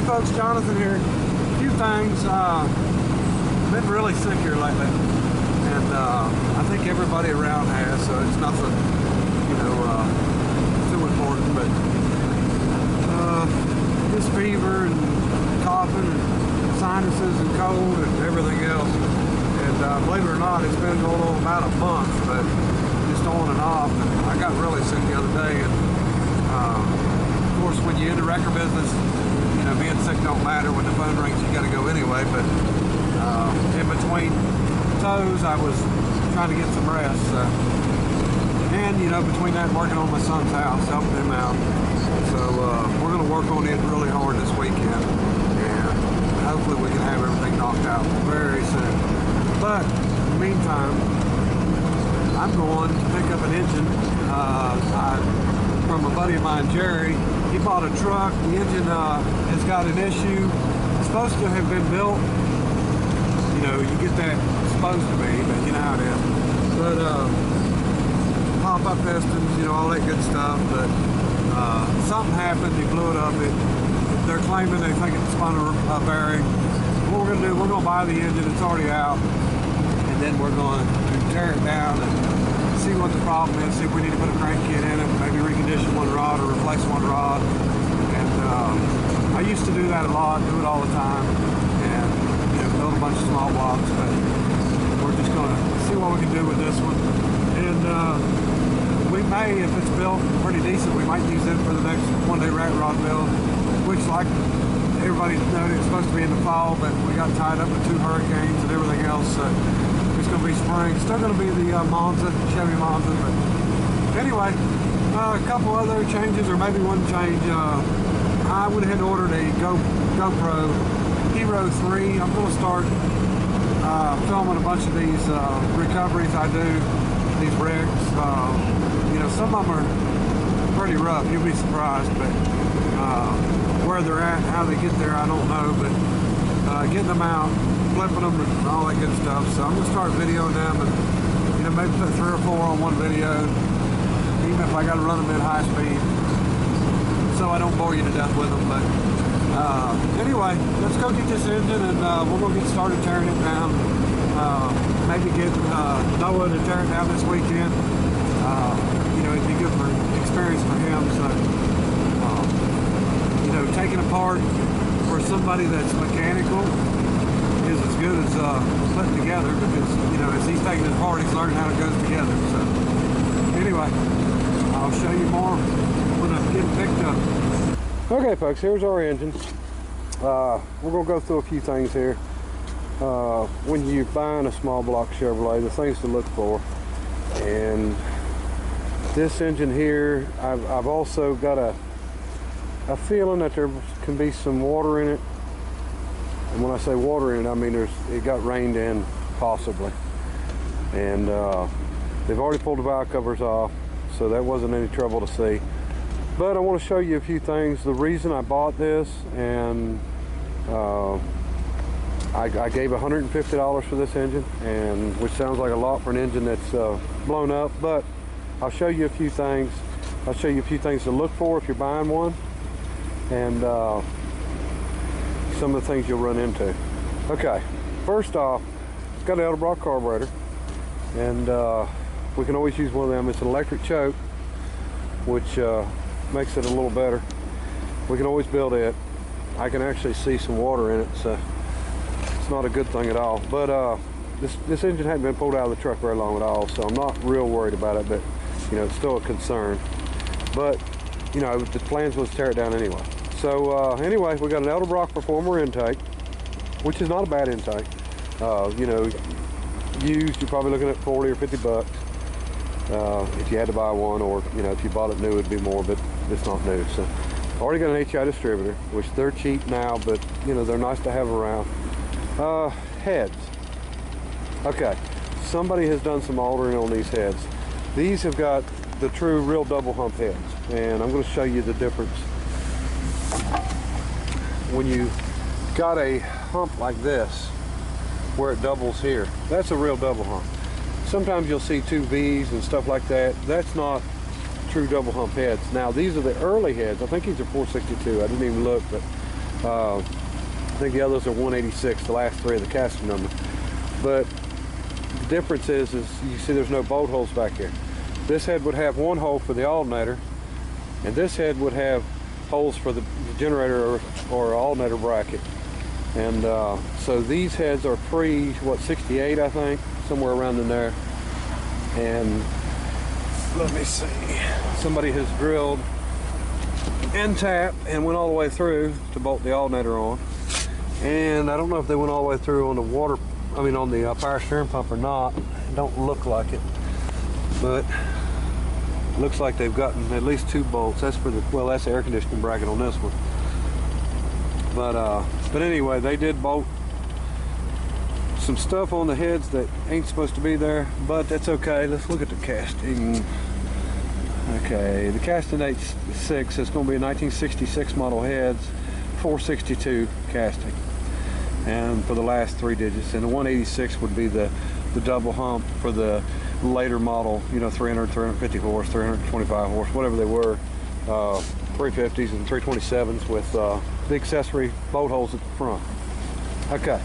folks, Jonathan here. A few things. Been really sick here lately, and I think everybody around has, so it's nothing, you know, too important, but this fever and coughing and sinuses and cold and everything else. And believe it or not, it's been going on about a month, but just on and off. And I got really sick the other day, and of course, when you're in the record business, you know, being sick don't matter. When the phone rings, you got to go anyway. But in between toes, I was trying to get some rest. And, you know, between that, working on my son's house, helping him out. So we're going to work on it really hard this weekend. And hopefully we can have everything knocked out very soon. But in the meantime, I'm going to pick up an engine from a buddy of mine, Jerry. He bought a truck. The engine has got an issue. It's supposed to have been built. You know, you get that supposed to be, but you know how it is. But pop-up pistons, you know, all that good stuff. But something happened. He blew it up. They're claiming they think it spun a bearing. What we're going to do, we're going to buy the engine. It's already out. And then we're going to tear it down and see what the problem is, see if we need to put a crank kit in it, maybe recondition one rod or replace one rod. And I used to do that a lot, do it all the time, and you know, build a bunch of small blocks, but we're just going to see what we can do with this one. And we may, if it's built pretty decent, we might use it for the next one-day rat rod build, which, like everybody knows, it's supposed to be in the fall, but we got tied up with 2 hurricanes and everything else. So it's going to be spring. Still going to be the Chevy Monza. But anyway, a couple other changes, or maybe one change. I went ahead and ordered a GoPro Hero 3. I'm going to start filming a bunch of these recoveries I do, these rigs. You know, some of them are pretty rough. You'll be surprised, but where they're at, how they get there, I don't know. But getting them out, flipping them, and all that good stuff. So I'm gonna start videoing them, and you know, maybe put 3 or 4 on one video, even if I got to run them at high speed, so I don't bore you to death with them. But anyway, let's go get this engine, and we're gonna get started tearing it down. Maybe get Noah to tear it down this weekend. You know, it'd be good for experience for him. So you know, taking apart for somebody that's mechanical is as good as putting together, because you know, as he's taking it apart, he's learning how it goes together. So anyway, I'll show you more when I get it picked up. Okay folks, here's our engine. We're gonna go through a few things here. When you're buying a small block Chevrolet, the things to look for. And this engine here, I've also got a feeling that there can be some water in it. And when I say water in it, I mean it got rained in, possibly. And they've already pulled the valve covers off, so that wasn't any trouble to see. But I want to show you a few things. The reason I bought this, and I gave $150 for this engine, and which sounds like a lot for an engine that's blown up, but I'll show you a few things. I'll show you a few things to look for if you're buying one, and some of the things you'll run into. Okay, first off, it's got an Edelbrock carburetor, and we can always use one of them. It's an electric choke, which makes it a little better. We can always build it. I can actually see some water in it, so it's not a good thing at all. But this engine hadn't been pulled out of the truck very long at all, so I'm not real worried about it, but you know, it's still a concern. But you know, the plans was to tear it down anyway. So anyway, we got an Edelbrock Performer intake, which is not a bad intake. You know, used, you're probably looking at 40 or 50 bucks if you had to buy one, or you know, if you bought it new, it'd be more, but it's not new. So already got an HI distributor, which they're cheap now, but you know, they're nice to have around. Heads. Okay, somebody has done some altering on these heads. These have got the true real double hump heads, and I'm going to show you the difference. When you got a hump like this where it doubles here, that's a real double hump. Sometimes you'll see 2 V's and stuff like that. That's not true double hump heads. Now these are the early heads. I think these are 462. I didn't even look, but I think the others are 186, the last three of the casting number. But the difference is you see there's no bolt holes back here. This head would have one hole for the alternator, and this head would have holes for the generator or alternator bracket. And so these heads are pre, what, 68, I think, somewhere around in there. And let me see, somebody has drilled end tap and went all the way through to bolt the alternator on. And I don't know if they went all the way through on the on the power steering pump or not. It don't look like it, but looks like they've gotten at least 2 bolts. That's for the, well, that's the air conditioning bracket on this one. But anyway, they did bolt some stuff on the heads that ain't supposed to be there, but that's okay. Let's look at the casting. Okay, the casting 86 is going to be a 1966 model heads, 462 casting, and for the last 3 digits. And the 186 would be the double hump for the later model, you know, 300, 350 horse, 325 horse, whatever they were, 350s and 327s with the accessory bolt holes at the front. Okay,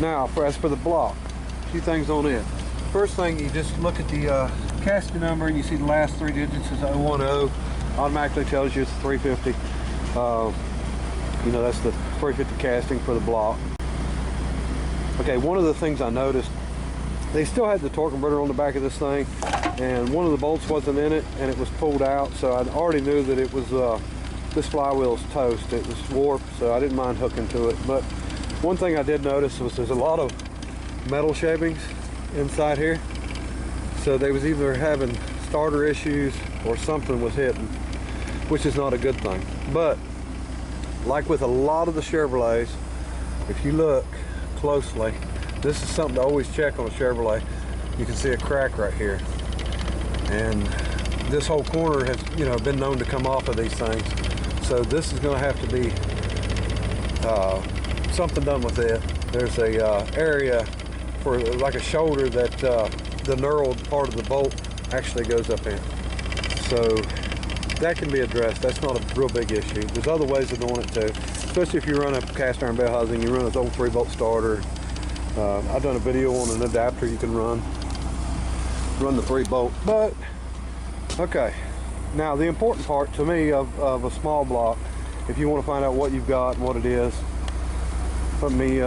now as for the block, a few things on it. First thing, you just look at the casting number and you see the last 3 digits is 010. Automatically tells you it's 350. You know, that's the 350 casting for the block. Okay, one of the things I noticed, they still had the torque converter on the back of this thing, and one of the bolts wasn't in it, and it was pulled out, so I already knew that it was this flywheel's toast. It was warped, so I didn't mind hooking to it. But one thing I did notice was there's a lot of metal Chevys inside here, so they was either having starter issues or something was hitting, which is not a good thing. But like with a lot of the Chevrolets, if you look closely, this is something to always check on a Chevrolet. You can see a crack right here, and this whole corner has, you know, been known to come off of these things. So this is going to have to be something done with it. There's a area for like a shoulder that the knurled part of the bolt actually goes up in. So that can be addressed. That's not a real big issue. There's other ways of doing it too, especially if you run a cast iron bell housing, you run a old 3-bolt starter. I've done a video on an adapter you can run the 3-bolt. But okay, now the important part to me of a small block, if you want to find out what you've got and what it is, let me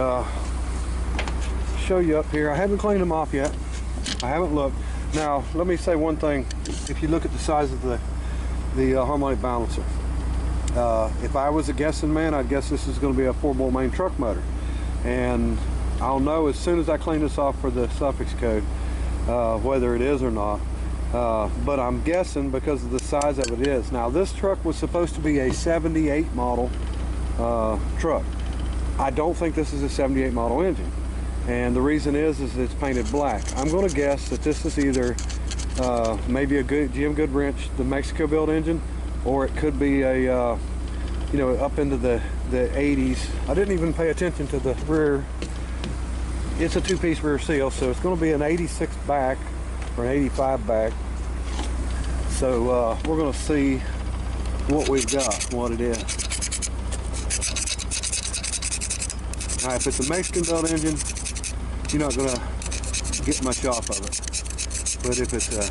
show you up here. I haven't cleaned them off yet. I haven't looked. Now let me say one thing. If you look at the size of the harmonic balancer, if I was a guessing man, I'd guess this is going to be a 4-bolt main truck motor, and I'll know as soon as I clean this off for the suffix code whether it is or not. But I'm guessing because of the size of it is. Now this truck was supposed to be a 78 model truck. I don't think this is a 78 model engine, and the reason is it's painted black. I'm going to guess that this is either maybe a good GM Goodwrench, the Mexico built engine, or it could be a you know, up into the 80s. I didn't even pay attention to the rear. It's a 2-piece rear seal, so it's going to be an 86 back or an 85 back. So we're going to see what we've got, what it is. Now, if it's a Mexican built engine, you're not going to get much off of it. But if it's a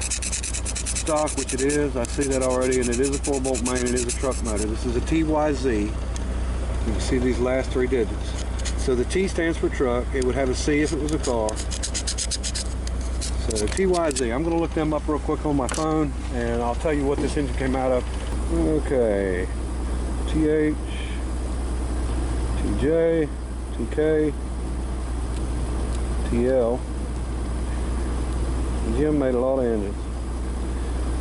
stock, which it is, I see that already, and it is a 4-bolt main, it is a truck motor. This is a TYZ. You can see these last 3 digits. So the T stands for truck. It would have a C if it was a car. So TYZ. I'm going to look them up real quick on my phone, and I'll tell you what this engine came out of. Okay. TH, TJ, TK, TL. Jim made a lot of engines.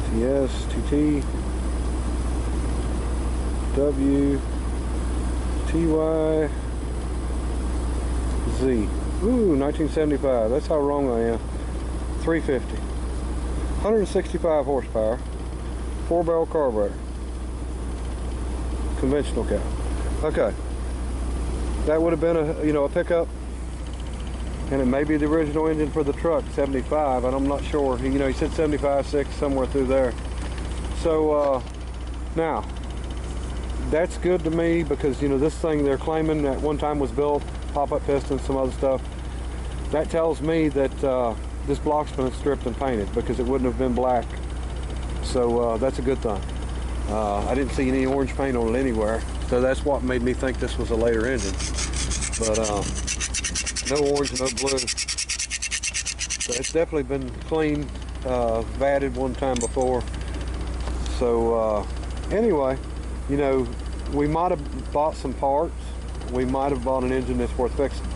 TS, TT, W, TY, Z. Ooh, 1975. That's how wrong I am. 350. 165 horsepower. 4-barrel carburetor. Conventional cab. Okay. That would have been a pickup, and it may be the original engine for the truck, 75, and I'm not sure. He said 75, 6, somewhere through there. So now that's good to me, because you know, this thing they're claiming at one time was built, pop-up pistons, some other stuff. That tells me that this block's been stripped and painted, because it wouldn't have been black. So that's a good thing. I didn't see any orange paint on it anywhere, so that's what made me think this was a later engine. But no orange, no blue. So it's definitely been cleaned, vatted one time before. So anyway, you know, we might have bought some parts. We might have bought an engine that's worth fixing.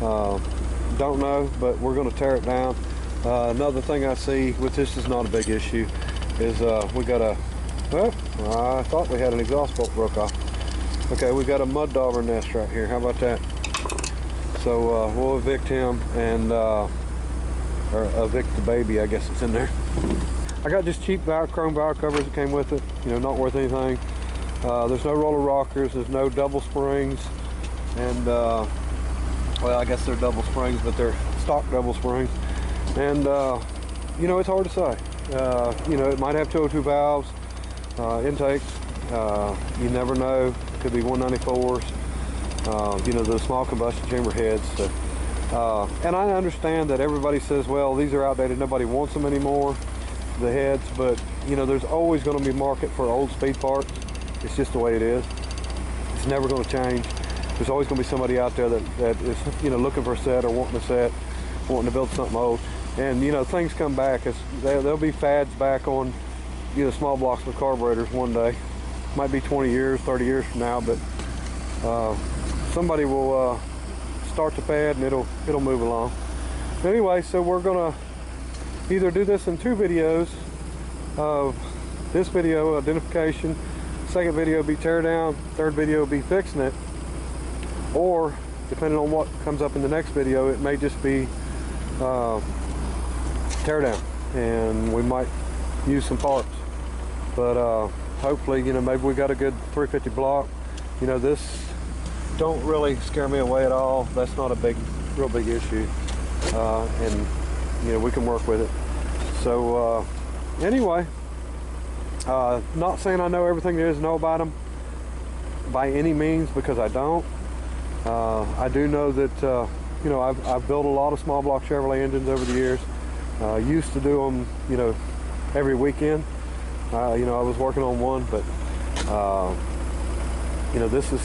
Don't know, but we're going to tear it down. Another thing I see, which this is not a big issue, is we got a, well, I thought we had an exhaust bolt broke off. Okay, we got a mud dauber nest right here. How about that? So we'll evict him and or evict the baby, I guess it's in there. I got just cheap chrome valve covers that came with it, you know, not worth anything. There's no roller rockers, there's no double springs, and well, I guess they're double springs, but they're stock double springs. And you know, it's hard to say. You know, it might have 202 valves, intakes. You never know. Could be 194s. You know, those small combustion chamber heads. So, and I understand that everybody says, well, these are outdated, nobody wants them anymore, the heads, but you know, there's always going to be a market for old speed parts. It's just the way it is. It's never going to change. There's always going to be somebody out there that is, you know, looking for a set or wanting a set, wanting to build something old. And you know, things come back. There'll be fads back on, you know, small blocks with carburetors one day. Might be 20 years, 30 years from now, but somebody will start the fad and it'll move along. But anyway, so we're gonna either do this in 2 videos. Of this video, identification. Second video will be tear down. Third video will be fixing it. Or depending on what comes up in the next video, it may just be tear down, and we might use some parts. But hopefully, you know, maybe we got a good 350 block. You know, this don't really scare me away at all. That's not a real big issue, and you know, we can work with it. So anyway, not saying I know everything there is to know about them by any means, because I don't. I do know that you know, I've built a lot of small block Chevrolet engines over the years. Used to do them, you know, every weekend. You know, I was working on one, but you know, this is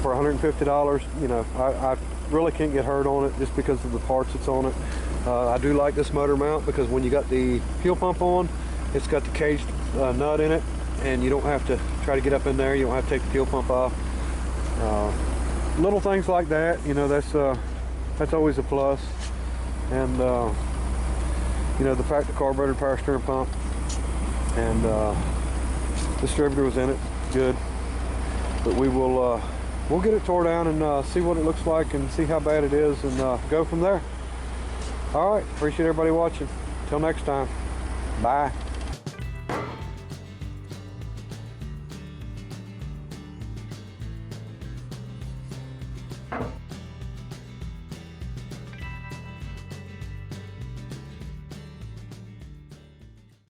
for $150. You know, I really can't get hurt on it just because of the parts that's on it. I do like this motor mount because when you got the fuel pump on, it's got the caged nut in it, and you don't have to try to get up in there. You don't have to take the fuel pump off. Little things like that, you know, that's always a plus. And you know, the fact the carburetor, power steering pump, and distributor was in it, good. But we will we'll get it tore down and see what it looks like and see how bad it is, and go from there. All right, appreciate everybody watching. Till next time, bye.